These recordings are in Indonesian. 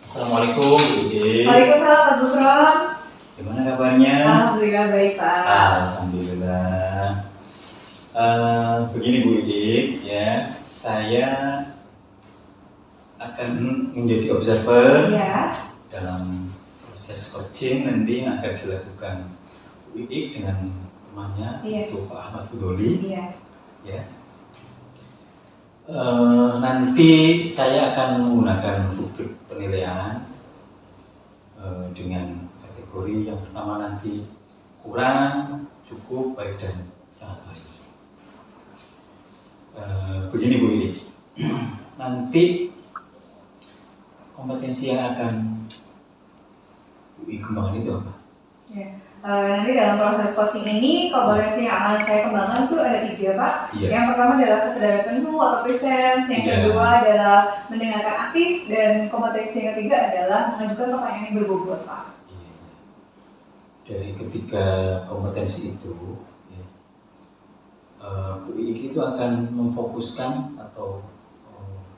Assalamualaikum Bu Ide. Waalaikumsalam Pak Gufron. Gimana kabarnya? Alhamdulillah baik Pak. Alhamdulillah. Begini Bu Ide, ya, saya akan menjadi observer dalam proses coaching nanti yang akan dilakukan Bu Ide dengan temannya, itu Pak Ahmad Fudoli. Ya. Nanti saya akan menggunakan rubrik penilaian dengan kategori yang pertama nanti kurang, cukup, baik, dan sangat baik. Begini Bu Ide, nanti kompetensi yang akan Bu Ide kembangkan itu apa? Nanti dalam proses coaching ini kompetensi yang akan saya kembangkan itu ada 3 Pak. Yang pertama adalah kesadaran penuh atau presence, yang kedua adalah mendengarkan aktif, dan kompetensi yang ketiga adalah mengajukan pertanyaan yang berbobot Pak. Dari ketiga kompetensi itu, Bu Ide itu akan memfokuskan atau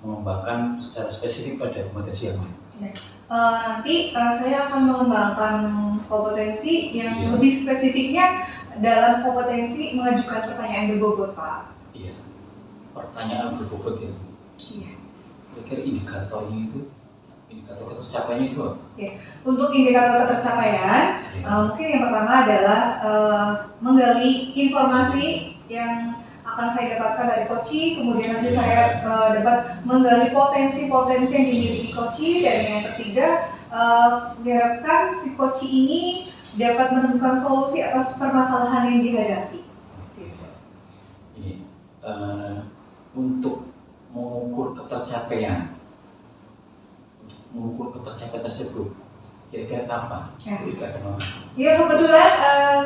mengembangkan secara spesifik pada kompetensi yang mana? Nanti saya akan mengembangkan kompetensi yang lebih spesifiknya dalam kompetensi mengajukan pertanyaan berbobot Pak. Iya, pertanyaan berbobot ya. Iya. Kira-kira indikatornya itu, indikator tercapainya itu apa? Untuk indikator ketercapaian, mungkin yang pertama adalah menggali informasi yang akan saya dapatkan dari coaching, kemudian nanti saya dapat menggali potensi-potensi yang dimiliki coaching, dan yang ketiga diharapkan si coaching ini dapat menemukan solusi atas permasalahan yang dihadapi. Ini untuk mengukur ketercapaian, tersebut, kira-kira kapan? Ya kebetulan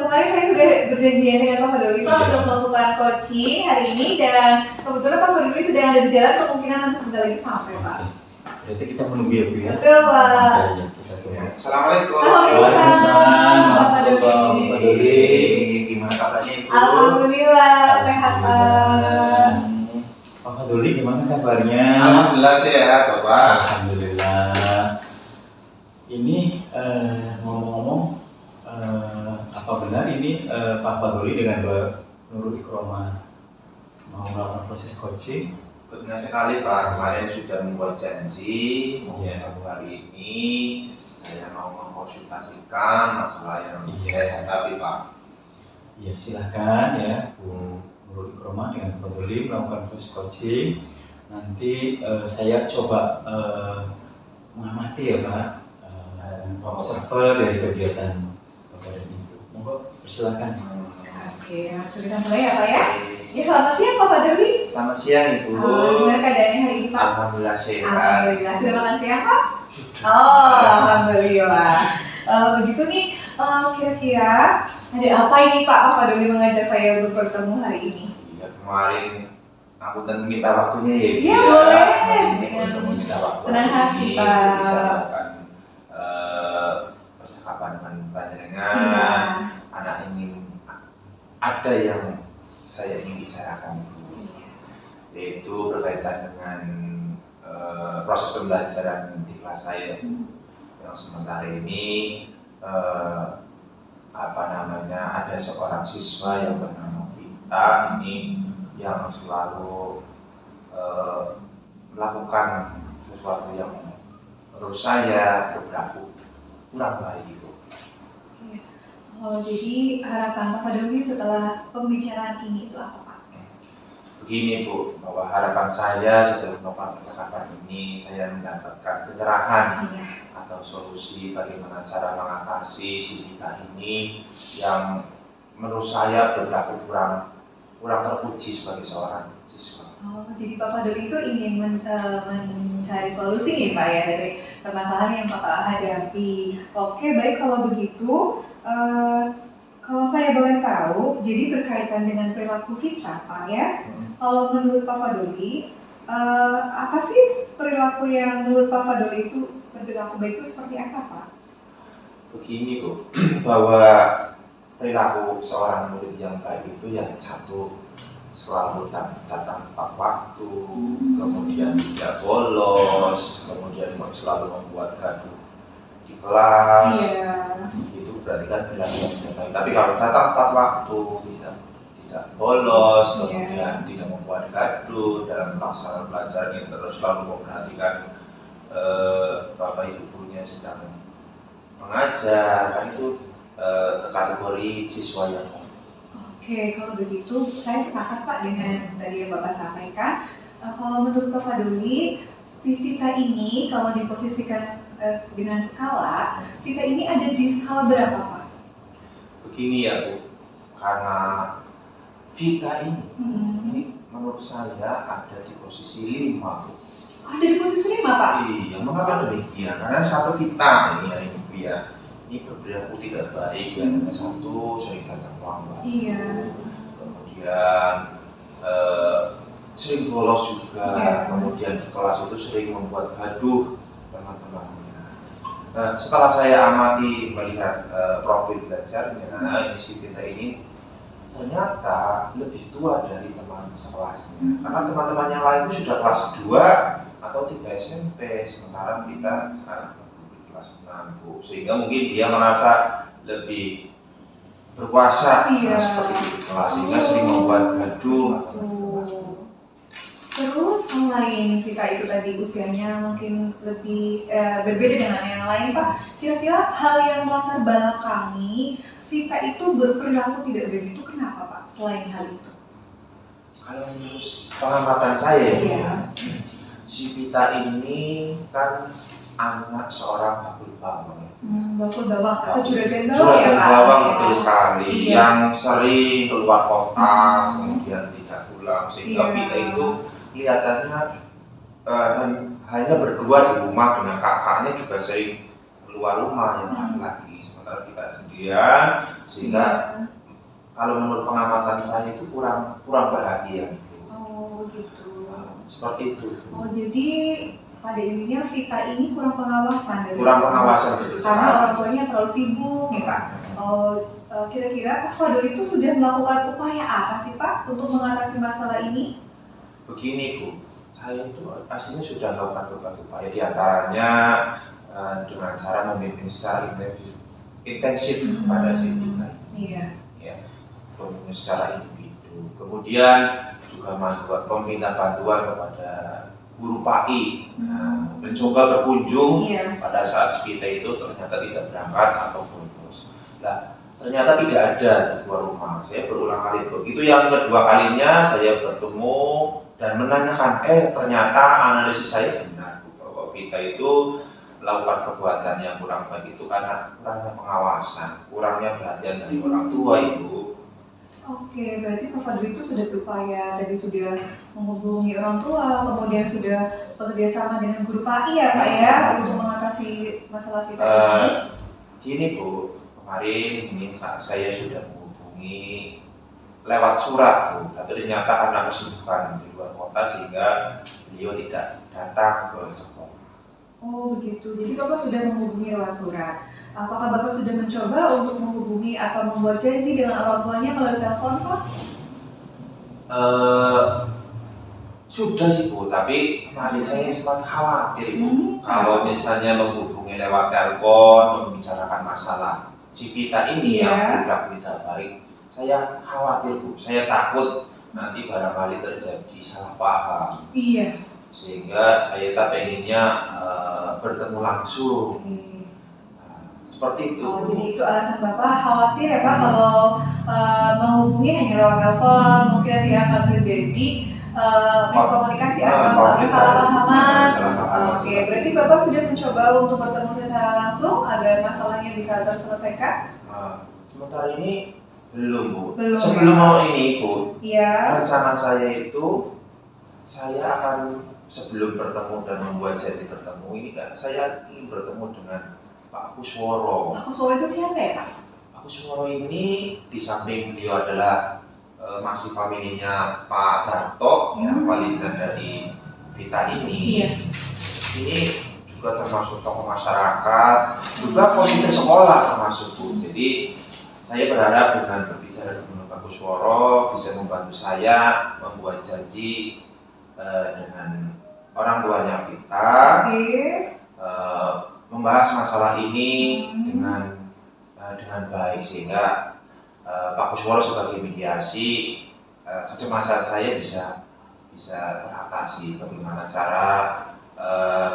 kemarin saya sudah berjanjian dengan Pak Fadoli Pak untuk melakukan coaching hari ini, dan kebetulan Pak Fadoli sedang ada di jalan, kemungkinan nanti sebentar lagi sampai Pak. Berarti kita menunggu ya Bu ya? Betul Pak. Assalamualaikum. Waalaikumsalam Pak Fadoli. Gimana kabarnya Ibu? Alhamdulillah sehat Pak. Pak Fadoli gimana kabarnya? Alhamdulillah sehat Bapak. Alhamdulillah. Ini ngomong-ngomong, apa benar ini Pak Fadoli dengan Mbak Nurul Ikromah mau melakukan proses coaching? Benar sekali Pak, kemarin sudah membuat janji mau ketemu hari ini. Saya mau mengkonsultasikan masalah yang saya hadapi Pak. Iya, silakan ya Bu Nurul Ikromah dengan Pak Fadoli melakukan proses coaching. Nanti saya coba mengamati ya Pak, observer dari kegiatan Bapak dan Ibu. Monggo persilakan. Oke, langsung kita mulai ya Pak ya. Ya, selamat siang Pak Fadoli. Selamat siang Ibu. Gimana keadaannya hari ini Pak? Alhamdulillah sehat. Alhamdulillah. Sudah makan siang Pak? Oh, alhamdulillah. Begitu nih, kira-kira ada apa ini Pak Fadoli mengajak saya untuk bertemu hari ini? Ya, kemarin aku dan minta waktunya ya. Iya boleh. Untuk meminta waktu. Senang hati Pak. Bisa melakukan percakapan dengan panjenengan. Anak ingin ada yang saya ingin bicarakan Ibu, yaitu berkaitan dengan proses pembelajaran di kelas saya yang sementara ini ada seorang siswa yang bernama Vita ini yang selalu melakukan sesuatu yang menurut saya berlaku kurang baik Ibu. Oh, jadi harapan Pak Fadoli setelah pembicaraan ini itu apa Pak? Begini Bu, bahwa harapan saya setelah melakukan percakapan ini saya mendapatkan pencerahan atau solusi bagaimana cara mengatasi si Vita ini yang menurut saya berlaku kurang terpuji sebagai seorang siswa. Oh, jadi Pak Fadoli itu ingin mencari solusi nih Pak ya dari permasalahan yang Bapak hadapi. Oke, baik kalau begitu. Kalau saya boleh tahu, jadi berkaitan dengan perilaku Vita Pak ya. Kalau menurut Pak Fadoli, apa sih perilaku yang menurut Pak Fadoli itu berperilaku baik itu seperti apa Pak? Begini Bu, bahwa perilaku seorang murid yang baik itu yang satu selalu datang tepat waktu, kemudian tidak bolos, kemudian selalu membuat gaduh di kelas. Iya. Itu berarti kan perilaku yang tidak baik. Tapi kalau datang tepat waktu, tidak bolos, Iya. kemudian tidak membuat gaduh dalam pelaksanaan pelajaran, terus selalu memperhatikan bapak ibu gurunya sedang mengajar, kan itu kategori siswa yang baik. Oke, kalau begitu saya sepakat Pak dengan tadi yang Bapak sampaikan. Kalau menurut Pak Fadoli, si Vita ini kalau diposisikan dengan skala, Vita ini ada di skala berapa Pak? Begini ya Bu, karena Vita ini menurut saya ada di posisi 5 Bu. Ada di posisi 5 Pak? Iya, mengapa demikian? Karena satu Vita ini Bu ya, ini berperilaku tidak baik ya, hanya satu sering datang terlambat. Iya. Kemudian sering bolos juga, Iya. kemudian di kelas itu sering membuat gaduh teman-temannya. Nah, setelah saya amati melihat profil belajarnya, ini si Vita ini ternyata lebih tua dari teman sekelasnya. Karena teman-teman yang lain sudah kelas 2 atau 3 SMP, sementara Vita sekarang kelas 6 Bu. Sehingga mungkin dia merasa lebih berkuasa. Iya. Seperti itu di kelas, sehingga sering membuat gaduh atau Gitu. kelas. Terus selain Vita itu tadi usianya mungkin lebih berbeda dengan yang lain Pak, kira-kira hal yang melatar belakangi Vita itu berperilaku tidak baik itu kenapa Pak? Selain hal itu? Kalau menurut pengamatan saya Iya. ya, si Vita ini kan anak seorang bakul bawang. Bakul bawang atau juragan bawang ya Juragan Pak? bawang Ya. betul sekali, Iya. yang sering keluar kota, kemudian tidak pulang, sehingga Iya. Vita itu kelihatannya hanya berdua di rumah dengan kakaknya, juga sering keluar rumah yang laki-laki, sementara Vita sendirian, sehingga kalau menurut pengamatan saya itu kurang perhatian. Oh gitu. Seperti itu. Oh jadi pada intinya Vita ini kurang pengawasan dari Kurang pengawasan betul karena sekali. orang tuanya terlalu sibuk ya Pak. Kira-kira Pak Fadoli itu sudah melakukan upaya apa sih Pak untuk mengatasi masalah ini? Begini Bu, saya itu aslinya sudah melakukan berbagai upaya, diantaranya dengan cara membimbing secara intensif kepada si Vita, Iya. membimbing secara individu. Kemudian juga meminta bantuan kepada guru PAI, mencoba berkunjung Iya. pada saat Vita itu ternyata tidak berangkat atau bolos. Nah, ternyata tidak ada di luar rumah. Saya berulang kali begitu. Yang kedua kalinya saya bertemu dan menanyakan, ternyata analisis saya benar bahwa Vita itu melakukan perbuatan yang kurang baik itu karena kurangnya pengawasan, kurangnya perhatian dari orang tua Ibu. Oke, berarti Pak Fadli itu sudah berupaya, tadi sudah menghubungi orang tua, kemudian sudah bekerja sama dengan guru PAI ya Pak ya, untuk mengatasi masalah Vita ini. Gini Bu, kemarin ini saya sudah menghubungi lewat surat Bu, tapi ternyata karena kesibukan di luar kota sehingga beliau tidak datang ke sekolah. Oh begitu, jadi Bapak sudah menghubungi lewat surat. Apakah Bapak sudah mencoba untuk menghubungi atau membuat janji dengan orang tuanya melalui telepon Pak? Sudah sih Bu, tapi kemarin saya sempat khawatir Bu. Kalau misalnya menghubungi lewat telepon, membicarakan masalah si Vita ini yang berlaku tidak baik, saya khawatir Bu, saya takut nanti barangkali terjadi salah paham. Iya. Sehingga saya pengennya bertemu langsung. Seperti itu. Oh, jadi itu alasan Bapak khawatir ya Pak kalau menghubungi hanya lewat telepon, mungkin nanti akan terjadi miskomunikasi atau kesalahpahaman. Oke, berarti Bapak sudah mencoba untuk bertemu secara langsung agar masalahnya bisa terselesaikan? Sementara ini belum Bu. Belum. Sebelum mau ini Bu, Iya. rencana saya itu saya akan sebelum bertemu dan membuat janji bertemu ini kan saya ingin bertemu dengan Pak Kusworo. Pak Kusworo itu siapa ya Pak? Pak Kusworo ini di samping beliau adalah masih familinya Pak Darto yang paling dari Vita ini. Iya. Ini juga termasuk tokoh masyarakat, juga komite sekolah termasuk Bu. Jadi saya berharap dengan berbicara dengan Pak Kusworo bisa membantu saya membuat janji dengan orang tuanya Vita, membahas masalah ini dengan baik, sehingga Pak Kusworo sebagai mediasi, kecemasan saya bisa teratasi. Bagaimana cara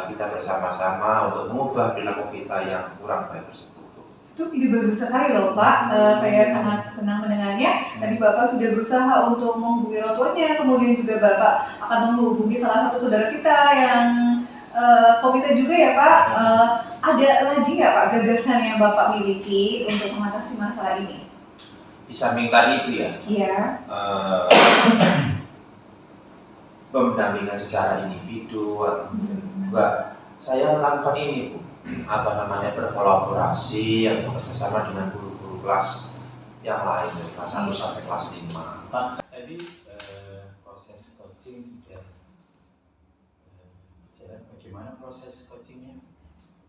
kita bersama-sama untuk mengubah perilaku Vita yang kurang baik tersebut. Itu ide bagus sekali loh Pak, saya sangat senang mendengarnya. Tadi Bapak sudah berusaha untuk menghubungi orang tuanya, kemudian juga Bapak akan menghubungi salah satu saudara kita yang komite juga ya Pak. Ada lagi nggak Pak gagasan yang Bapak miliki untuk mengatasi masalah ini? Di samping tadi itu ya, Iya. Pendampingan secara individu, juga saya melakukan ini Bu, berkolaborasi atau bekerjasama dengan guru-guru kelas yang lain dari kelas 1 sampai kelas 5. Pak, tadi proses coaching sudah berjalan. Bagaimana proses coachingnya?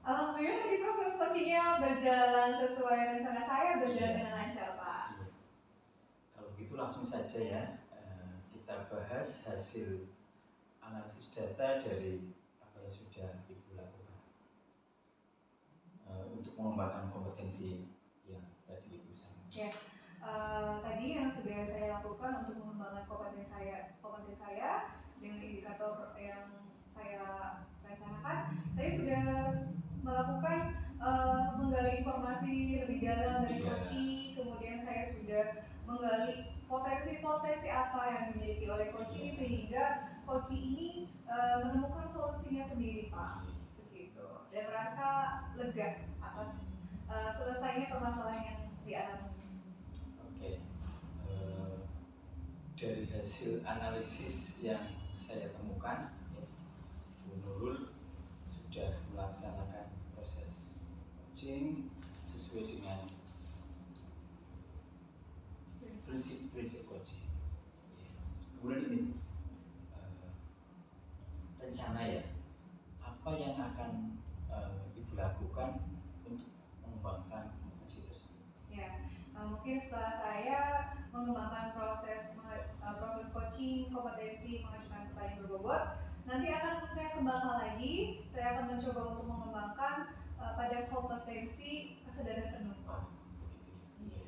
Alhamdulillah tadi proses coachingnya berjalan sesuai rencana saya, berjalan dengan lancar Pak. Iya. Kalau gitu langsung saja ya, kita bahas hasil analisis data dari apa yang sudah Ibu lakukan untuk mengembangkan kompetensi yang tadi Ibu sampaikan. Ya, tadi yang sudah saya lakukan untuk mengembangkan kompetensi saya dengan indikator yang saya rencanakan, saya sudah melakukan menggali informasi lebih dalam dari coaching, kemudian saya sudah menggali potensi-potensi apa yang dimiliki oleh coaching sehingga coaching ini menemukan solusinya sendiri Pak, begitu, dan merasa lega atas selesainya permasalahan yang dialami. Oke, dari hasil analisis yang saya temukan, ya, Bu Nurul sudah melaksanakan proses coaching sesuai dengan prinsip-prinsip coaching. Ya. Kemudian ini rencana ya, apa yang akan Ibu lakukan untuk mengembangkan kompetensi tersebut? Ya, mungkin setelah saya mengembangkan proses coaching kompetensi mengajukan pertanyaan berbobot, nanti akan saya kembangkan lagi. Saya akan mencoba untuk mengembangkan pada kompetensi kesadaran penuh. Begitu ya.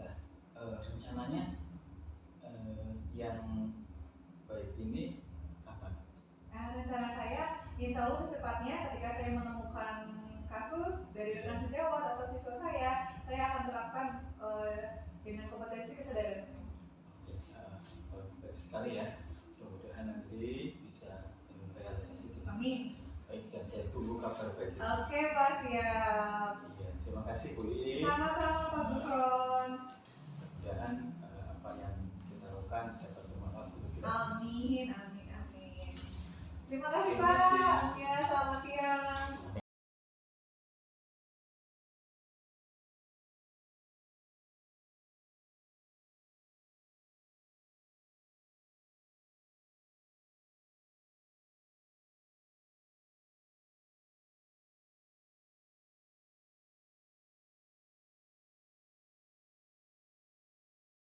Iya. Nah, rencananya yang baik ini kapan? Rencana saya, insya Allah secepatnya ketika saya menemukan kasus dari rekan sejawat atau siswa saya akan terapkan dengan kompetensi kesadaran. Oke, baik sekali ya. Mudah-mudahan nanti bisa realisasi. Amin. Baik, dan saya tunggu kabar baik. Oke Pak, siap. Iya, terima kasih Bu Iin. Sama-sama Pak Gufron. Mudah-mudahan apa yang kita lakukan dapat bermanfaat untuk kita semua. Amin. Terima kasih Terima kasih. Pak.